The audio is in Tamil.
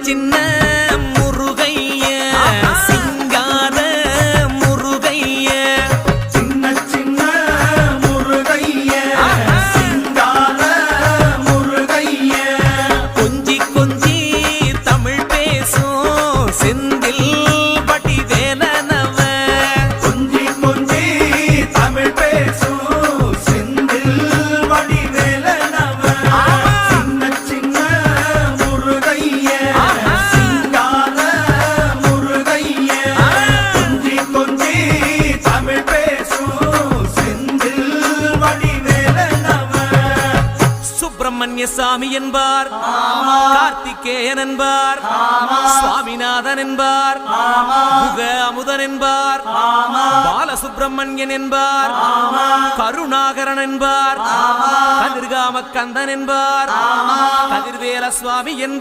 சின்ன முருகைய சிங்கார முருகைய சின்ன சின்ன முருகைய சிங்கார முருகைய கொஞ்சி கொஞ்சி தமிழ் பேசும் செந்தில் வடிவேலனவ கொஞ்சி கொஞ்சி தமிழ் பேசும் செந்தில் வடிவேலனவ சின்ன சின்ன முருகைய சிங்கார முருகைய கொஞ்சி கொஞ்சி தமிழ் பேசும் செந்தில் வடிவேலனவ சுப்பிரமணிய சாமி என்பார், கார்த்திகேயன் என்பார், சுவாமிநாதன் என்பார், முக அமுதன் என்பார், பாலசுப்பிரமணியன் என்பார், கருணாகரன் என்பார், கதிர்காம கந்தன் என்பார், கதிர்வேல சுவாமி என்பார்.